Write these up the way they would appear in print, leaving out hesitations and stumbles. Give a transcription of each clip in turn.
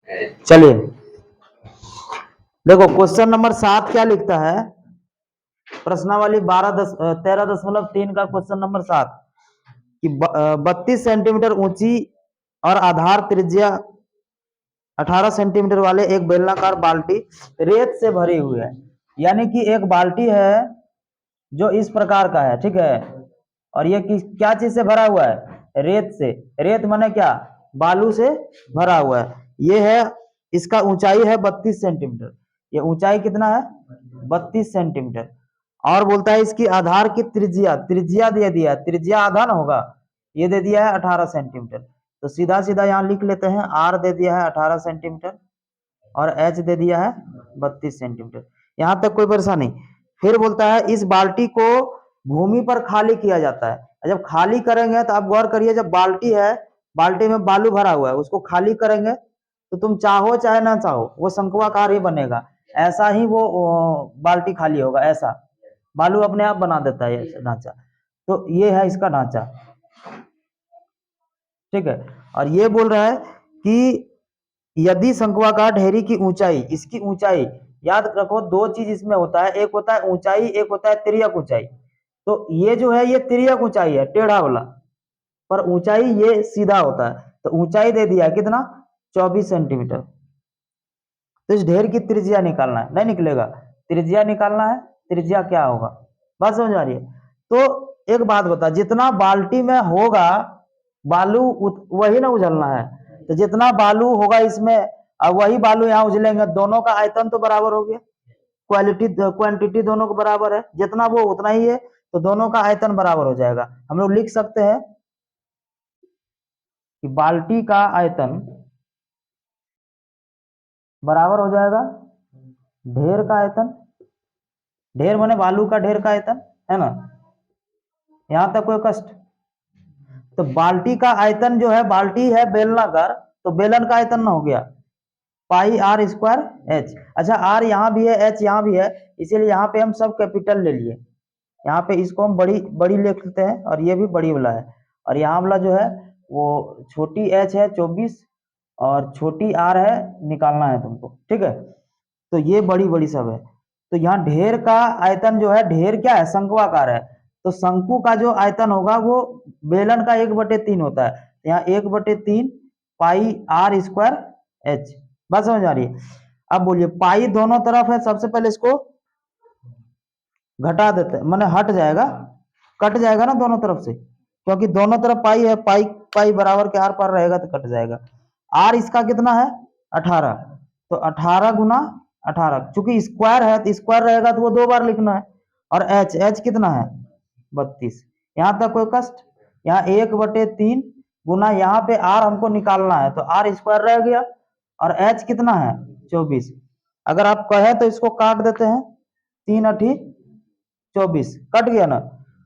चलिए देखो question number 7 क्या लिखता है, प्रश्नावली 13.3 का क्वेश्चन नंबर 7 कि 32 सेंटीमीटर ऊंची और आधार त्रिज्या 18 सेंटीमीटर वाले एक बेलनाकार बाल्टी रेत से भरी हुई है। यानी कि एक बाल्टी है जो इस प्रकार का है, ठीक है, और ये क्या चीज से भरा हुआ है? रेत से। रेत माने क्या? बालू से भरा हुआ है। ये है, इसका ऊंचाई है 32 सेंटीमीटर। ये ऊंचाई कितना है? 32 सेंटीमीटर। और बोलता है इसकी आधार की त्रिज्या, त्रिज्या दे दिया, त्रिज्या आधा ना होगा, ये दे दिया है 18 सेंटीमीटर। तो सीधा सीधा यहाँ लिख लेते हैं, आर दे दिया है 18 सेंटीमीटर और एच दे दिया है 32 सेंटीमीटर। यहाँ तक कोई परेशानी? फिर बोलता है इस बाल्टी को भूमि पर खाली किया जाता है। जब खाली करेंगे तो आप गौर करिए, जब बाल्टी है, बाल्टी में बालू भरा हुआ है, उसको खाली करेंगे तो तुम चाहो चाहे ना चाहो वो शंकुआकार ही बनेगा। ऐसा ही वो बाल्टी खाली होगा, ऐसा बालू अपने आप बना देता है ये ढांचा। तो ये है इसका ढांचा, ठीक है। और ये बोल रहा है कि यदि शंकुआकार ढेरी की ऊंचाई, इसकी ऊंचाई, याद रखो दो चीज इसमें होता है, एक होता है ऊंचाई, एक होता है तिर्यक ऊंचाई। तो ये जो है ये तिर्यक ऊंचाई है, टेढ़ा वाला, पर ऊंचाई ये सीधा होता है। तो ऊंचाई दे दिया कितना? 24 सेंटीमीटर। तो इस ढेर की त्रिज्या निकालना है, नहीं निकलेगा, त्रिज्या निकालना है। त्रिज्या क्या होगा, बात समझ आ रही है? तो एक बात बता, जितना बाल्टी में होगा बालू वही ना उछलना है। तो जितना बालू होगा इसमें, अब वही बालू यहाँ उछलेंगे, दोनों का आयतन तो बराबर हो गया, क्वांटिटी दोनों को बराबर है, जितना वो उतना ही है, तो दोनों का आयतन बराबर हो जाएगा। हम लोग लिख सकते हैं कि बाल्टी का आयतन बराबर हो जाएगा ढेर का आयतन। ढेर माने बालू का ढेर का आयतन, है ना? यहां तक कोई कष्ट? तो बाल्टी का आयतन जो है, बाल्टी है बेलनाकार, तो बेलन का आयतन ना हो गया पाई आर स्क्वायर एच। अच्छा, आर यहाँ भी है, एच यहाँ भी है, इसीलिए यहाँ पे हम सब कैपिटल ले लिए। यहाँ पे इसको हम बड़ी बड़ी लिख लेते हैं और ये भी बड़ी वाला है, और यहाँ वाला जो है वो छोटी एच है 24 और छोटी आर है, निकालना है तुमको, ठीक है। तो ये बड़ी बड़ी सब है। तो यहाँ ढेर का आयतन जो है, ढेर क्या है? शंकुआकार है, तो शंकु का जो आयतन होगा वो बेलन का 1/3 होता है। तो यहाँ 1/3 पाई आर स्क्वायर एच। बात समझ आ रही है? अब बोलिए, पाई दोनों तरफ है, सबसे पहले इसको घटा देते हैं, माने हट जाएगा, कट जाएगा ना दोनों तरफ से, क्योंकि दोनों तरफ पाई है, पाई पाई बराबर के आर पार रहेगा तो कट जाएगा। आर इसका कितना है? 18। तो 18 गुना 18, चूंकि स्क्वायर है तो स्क्वायर रहेगा तो वो 2 बार लिखना है। और एच, एच कितना है? 32। यहां तक कोई कष्ट? यहाँ 1/3 गुना, यहाँ पे आर हमको निकालना है तो आर स्क्वायर रह गया, और एच कितना है? 24। अगर आप कहें तो इसको काट देते हैं, 3 अठी 24, कट गया ना।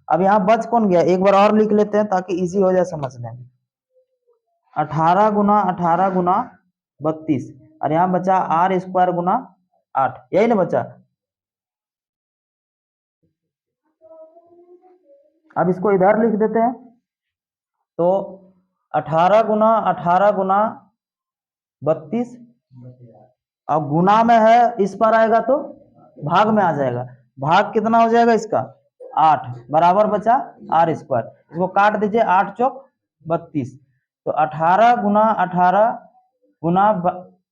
अब यहाँ बच कौन गया? एक बार और लिख लेते हैं ताकि इजी हो जाए समझने में। 18 गुना 32, और यहाँ बचा आर स्क्वायर गुना 8, यही ना बचा। अब इसको इधर लिख देते हैं, तो 18 गुना 32, अब गुना में है, इस पर आएगा तो भाग में आ जाएगा। भाग कितना हो जाएगा इसका? 8, बराबर बचा आर स्क्वायर। इसको काट दीजिए, 8 चौक 32। तो 18 गुना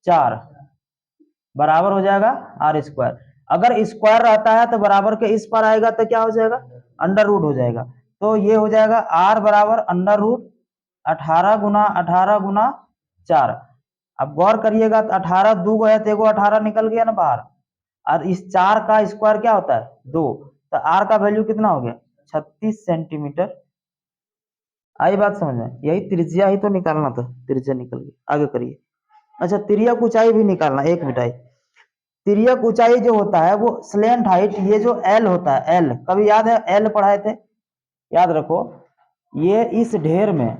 4 बराबर हो जाएगा आर स्क्वायर। अगर स्क्वायर रहता है तो बराबर के इस पर आएगा तो क्या हो जाएगा? अंडर रूट हो जाएगा। तो ये हो जाएगा आर बराबर अंडर रूट 18 गुना 4। अब गौर करिएगा, तो 18 दो है तो एगो 18 निकल गया ना बाहर, और इस 4 का स्क्वायर क्या होता है? 2। तो आर का वैल्यू कितना हो गया? 36 सेंटीमीटर। आई बात समझ में? यही त्रिज्या ही तो निकालना था, त्रिज्या निकल गई, आगे करिए। अच्छा, तिर्यक ऊंचाई भी निकालना, एक मिनट। तिर्यक ऊंचाई जो होता है वो स्लेंट हाइट, ये जो एल होता है, एल कभी याद है? एल पढ़ाए थे, याद रखो। ये इस ढेर में,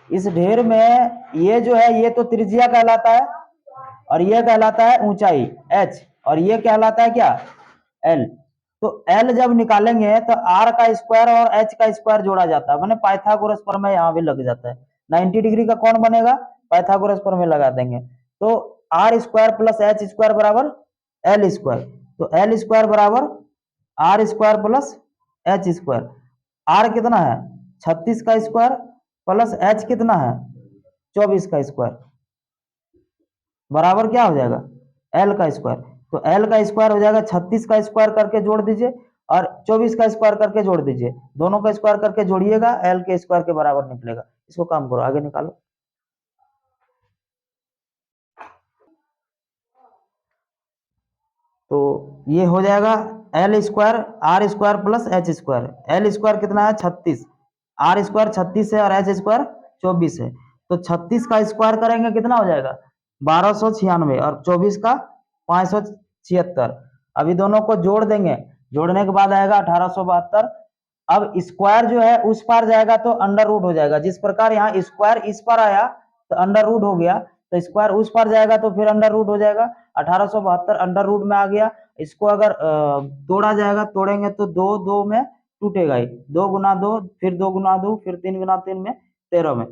इस ढेर में ये जो है ये तो त्रिज्या कहलाता है, और ये कहलाता है ऊंचाई एच, और ये कहलाता है क्या? एल। तो एल जब निकालेंगे तो आर का स्क्वायर और एच का स्क्वायर जोड़ा जाता है, मैंने पाइथागोरस प्रमेय यहाँ भी लग जाता है। 90 डिग्री का कौन बनेगा? पाइथागोरस प्रमेय लगा देंगे। तो R square plus H square बराबर एल स्क्वायर, तो एल स्क्वायर बराबर R square plus H square. R कितना है 36 का स्क्वायर प्लस एच कितना है 24 का स्क्वायर, बराबर क्या हो जाएगा एल का स्क्वायर। तो एल का स्क्वायर हो जाएगा 36 का स्क्वायर करके जोड़ दीजिए और 24 का स्क्वायर करके जोड़ दीजिए, दोनों का स्क्वायर करके जोड़िएगा एल के स्क्वायर के बराबर निकलेगा। इसको काम करो आगे निकालो। तो ये हो जाएगा L square R square plus H square. L square कितना है 36, आर स्क्वायर 36 है और एच स्क्वायर 24 है। तो 36 का स्क्वायर करेंगे कितना हो जाएगा 1296 और 24 का 576। अभी दोनों को जोड़ देंगे, जोड़ने के बाद आएगा 1872। अब स्क्वायर जो है उस पार जाएगा तो अंडर रूट हो जाएगा, जिस प्रकार यहाँ स्क्वायर इस पर आया तो अंडर रूट हो गया, तो स्क्वायर उस पर जाएगा तो फिर अंडर रूट हो जाएगा। 1872 अंडर रूट में आ गया। इसको अगर तोड़ा जाएगा, तोड़ेंगे तो दो दो में टूटेगा ही, 2 गुना 2 फिर 2 गुना 2 फिर 3 गुना 3 में 13 में।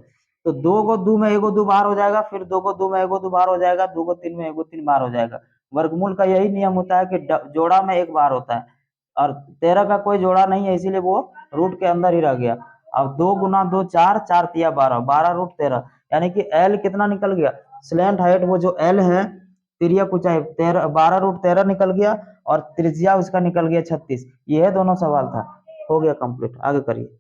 तो 2 को 2 में एगो 2 बाहर हो जाएगा, फिर 2 को 2 में एगो 2 बाहर हो जाएगा, 2 को 3 में एगो 3 बाहर हो जाएगा। वर्गमूल का यही नियम होता है कि जोड़ा में एक बार होता है और 13 का कोई जोड़ा नहीं है, इसीलिए वो रूट के अंदर ही रह गया। अब 2 गुना 2 4, 4 तिया 12, 12 रूट 13, यानी कि एल कितना निकल गया स्लैंट हाइट, वो जो एल है तिर्यक ऊंचाई 13, 12 रूट 13 निकल गया और त्रिज्या उसका निकल गया 36। ये दोनों सवाल था, हो गया कंप्लीट, आगे करिए।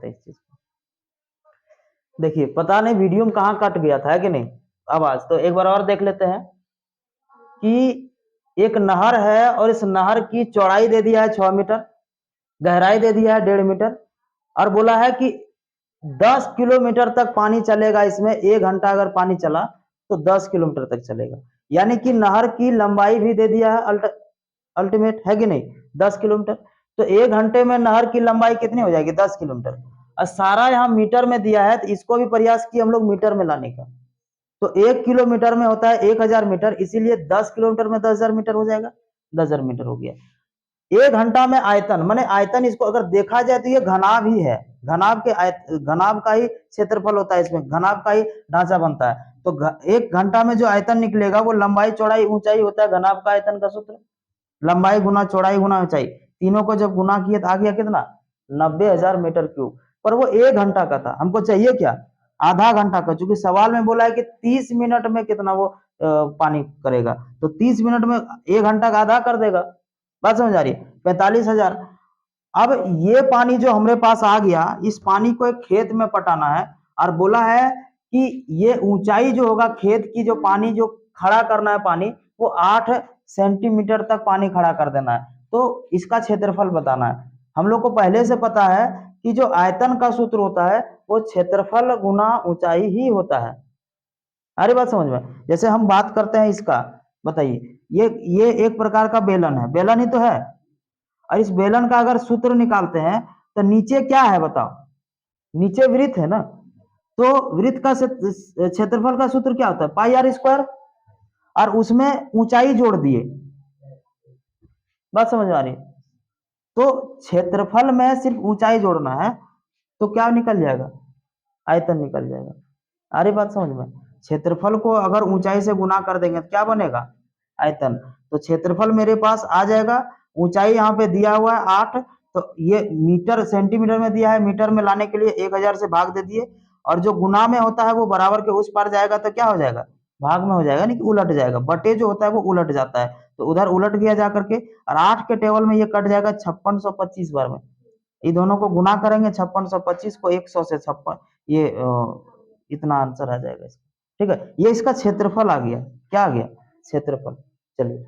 इस चीज को देखिए, पता नहीं वीडियो में कहाँ कट गया था, है कि नहीं आवाज। तो एक बार और देख लेते हैं कि एक नहर है और इस नहर की चौड़ाई दे दिया है 6 मीटर, गहराई दे दिया है 1.5 मीटर, और बोला है कि 10 किलोमीटर तक पानी चलेगा इसमें। 1 घंटा अगर पानी चला तो 10 किलोमीटर तक चलेगा, यानी कि नहर की लंबाई भी दे दिया है अल्टीमेट, है कि नहीं, 10 किलोमीटर। तो 1 घंटे में नहर की लंबाई कितनी हो जाएगी, 10 किलोमीटर। और सारा यहाँ मीटर में दिया है, तो इसको भी प्रयास किए हम लोग मीटर में लाने का। तो 1 किलोमीटर में होता है 1000 मीटर, इसीलिए 10 किलोमीटर में 10,000 मीटर हो जाएगा, 10,000 मीटर हो गया। 1 घंटा में आयतन, माने आयतन इसको अगर देखा जाए तो ये घनाभ ही है, घनाभ का ही क्षेत्रफल होता है, इसमें घनाभ का ही ढांचा बनता है। तो 1 घंटा में जो आयतन निकलेगा वो लंबाई चौड़ाई ऊंचाई होता है, घनाभ का आयतन का सूत्र लंबाई गुना चौड़ाई गुना ऊंचाई, तीनों को जब गुना किए तो आ गया कितना, 90,000 मीटर क्यूब। पर वो 1 घंटा का था, हमको चाहिए क्या, आधा घंटा का, क्योंकि सवाल में बोला है कि 30 मिनट में कितना वो पानी करेगा, तो 30 मिनट में 1 घंटा का आधा कर देगा। बात समझ आ रही है, 45,000। अब ये पानी जो हमारे पास आ गया, इस पानी को एक खेत में पटाना है, और बोला है कि ये ऊंचाई जो होगा खेत की, जो पानी जो खड़ा करना है पानी, वो 8 सेंटीमीटर तक पानी खड़ा कर देना है। तो इसका क्षेत्रफल बताना है। हम लोग को पहले से पता है कि जो आयतन का सूत्र होता है वो क्षेत्रफल गुना ऊंचाई ही होता है। अरे बात समझ में, जैसे हम बात करते हैं इसका, बताइए, ये एक प्रकार का बेलन है, बेलन ही तो है, और इस बेलन का अगर सूत्र निकालते हैं तो नीचे क्या है बताओ, नीचे वृत्त है ना, तो वृत्त का क्षेत्रफल का सूत्र क्या होता है, पाई आर स्क्वायर, और उसमें ऊंचाई जोड़ दिए। बात समझ आ रही, तो क्षेत्रफल में सिर्फ ऊंचाई जोड़ना है तो क्या निकल जाएगा, आयतन निकल जाएगा। अरे बात समझ में, क्षेत्रफल को अगर ऊंचाई से गुना कर देंगे तो क्या बनेगा, आयतन। तो क्षेत्रफल मेरे पास आ जाएगा, ऊंचाई यहाँ पे दिया हुआ है 8, तो ये मीटर सेंटीमीटर में दिया है, मीटर में लाने के लिए 1000 से भाग दे दिए, और जो गुना में होता है वो बराबर के उस पार जाएगा तो क्या हो जाएगा, भाग में हो जाएगा, नहीं कि उलट जाएगा, बटे जो होता है वो उलट जाता है, तो उधर उलट गया जा करके, और 8 के टेबल में ये कट जाएगा 5625 बार में। ये दोनों को गुना करेंगे, 5625 को 100 से 56, ये इतना आंसर आ जाएगा इसका। ठीक है, ये इसका क्षेत्रफल आ गया, क्या आ गया, क्षेत्रफल। चलिए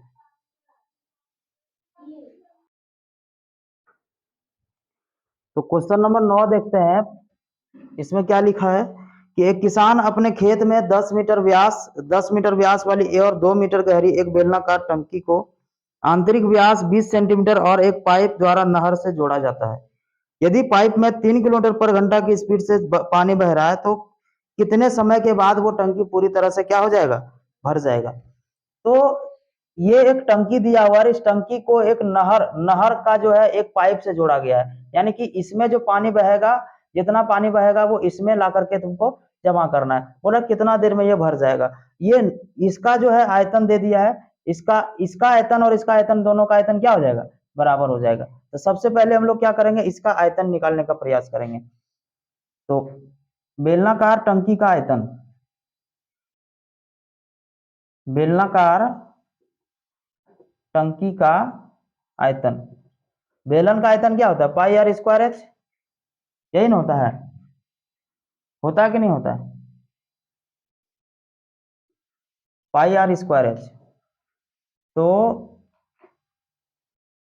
तो क्वेश्चन नंबर 9 देखते हैं। इसमें क्या लिखा है कि एक किसान अपने खेत में 10 मीटर व्यास वाली और 2 मीटर गहरी एक बेलनाकार टंकी को आंतरिक व्यास 20 सेंटीमीटर और एक पाइप द्वारा नहर से जोड़ा जाता है। यदि पाइप में 3 किलोमीटर पर घंटा की स्पीड से पानी बह रहा है तो कितने समय के बाद वो टंकी पूरी तरह से क्या हो जाएगा, भर जाएगा। तो ये एक टंकी दिया हुआ है, इस टंकी को एक नहर का जो है एक पाइप से जोड़ा गया है, यानी कि इसमें जो पानी बहेगा, जितना पानी बहेगा वो इसमें ला करके तुमको जमा करना है। बोला कितना देर में ये भर जाएगा। ये इसका जो है आयतन दे दिया है, इसका आयतन और इसका आयतन, दोनों का आयतन क्या हो जाएगा, बराबर हो जाएगा। तो सबसे पहले हम लोग क्या करेंगे, इसका आयतन निकालने का प्रयास करेंगे। तो बेलनाकार टंकी का आयतन, बेलनाकार टंकी का आयतन, बेलन का आयतन क्या होता है, पाई आर स्क्वायर एच, यही ना होता है कि नहीं होता है, पाई आर स्क्वायर एच। तो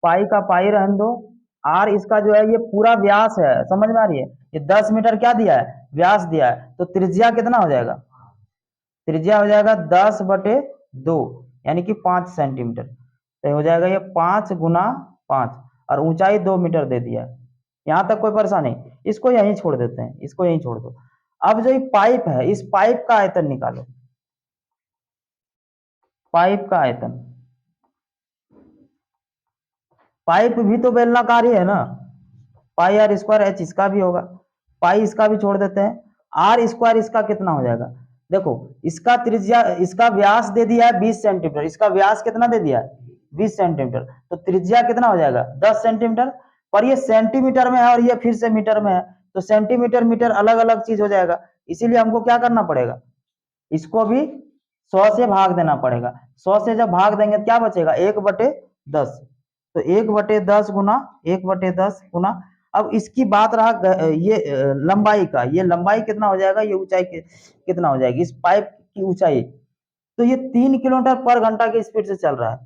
पाई का पाई रहने दो, आर इसका जो है ये पूरा व्यास है, समझ में आ रही है, ये 10 मीटर क्या दिया है, व्यास दिया है, तो त्रिज्या कितना हो जाएगा, त्रिज्या हो जाएगा 10/2, यानी कि 5 सेंटीमीटर। तो हो जाएगा ये 5 गुना 5, और ऊंचाई 2 मीटर दे दिया है। यहां तक कोई परेशानी, इसको यहीं छोड़ देते हैं, इसको यहीं छोड़ दो। अब जो ये पाइप है, इस पाइप का आयतन निकालो, पाइप का आयतन, पाइप भी तो बेलनाकार ही है ना, पाई आर स्क्वायर एच इसका भी होगा, पाई इसका भी छोड़ देते हैं, आर स्क्वायर इसका कितना हो जाएगा, देखो इसका त्रिज्या, इसका व्यास दे दिया है 20 सेंटीमीटर, इसका व्यास कितना दे दिया है 20 सेंटीमीटर, तो त्रिज्या कितना हो जाएगा 10 सेंटीमीटर, पर ये सेंटीमीटर में है और ये फिर से मीटर में है, तो सेंटीमीटर मीटर अलग अलग चीज हो जाएगा, इसीलिए हमको क्या करना पड़ेगा, इसको भी 100 से भाग देना पड़ेगा। 100 से जब भाग देंगे क्या बचेगा, 1/10, तो 1/10 गुना 1/10 गुना अब इसकी बात रहा ये लंबाई का, ये लंबाई कितना हो जाएगा, ये ऊंचाई कितना हो जाएगी इस पाइप की ऊंचाई। तो ये 3 किलोमीटर पर घंटा की स्पीड से चल रहा है,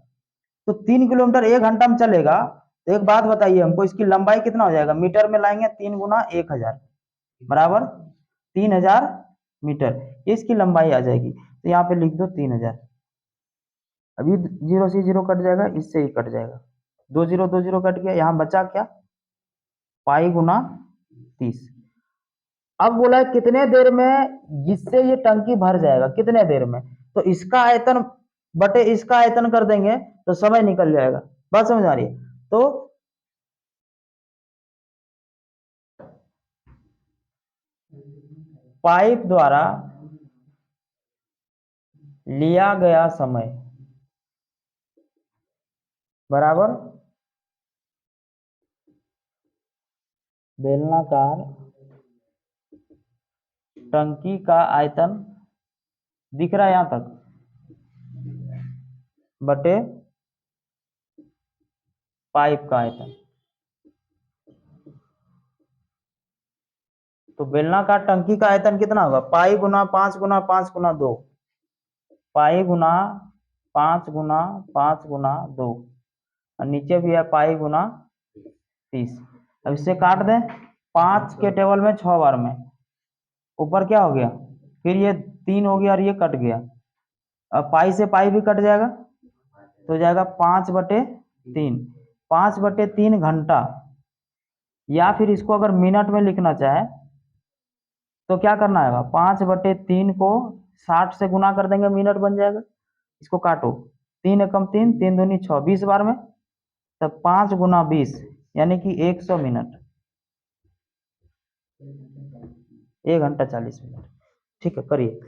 तो 3 किलोमीटर 1 घंटा में चलेगा। तो एक बात बताइए हमको, इसकी लंबाई कितना हो जाएगा, मीटर में लाएंगे 3 × 1000 बराबर 3000 मीटर, इसकी लंबाई आ जाएगी। तो यहाँ पे लिख दो 3000। अभी 0 से 0 कट जाएगा, इससे ही कट जाएगा, 2 0 कट गया, यहाँ बचा क्या, पाई गुना 30। अब बोला है कितने देर में जिससे ये टंकी भर जाएगा, कितने देर में, तो इसका आयतन बटे इसका आयतन कर देंगे तो समय निकल जाएगा। बात समझ आ रही है। तो पाइप द्वारा लिया गया समय बराबर बेलनाकार टंकी का आयतन, दिख रहा है यहां तक, बटे पाइप का आयतन। तो बेलनाकार टंकी का आयतन कितना होगा, पाई गुना 5 गुना 5 गुना 2, पाई गुना 5 गुना 5 गुना 2, और नीचे भी है पाई गुना 30। अब इससे काट दें, 5 के टेबल में 6 बार में, ऊपर क्या हो गया, फिर ये 3 हो गया और ये कट गया। अब पाई से पाई भी कट जाएगा, तो जाएगा 5/3, 5/3 घंटा। या फिर इसको अगर मिनट में लिखना चाहे तो क्या करना है, 5/3 को 60 से गुना कर देंगे, मिनट बन जाएगा। इसको काटो, 3 एकम 3, 3 दूनी 6, 20 बार में, तब 5 गुना 20 यानी कि 100 मिनट, 1 घंटा 40 मिनट। ठीक है, करिए।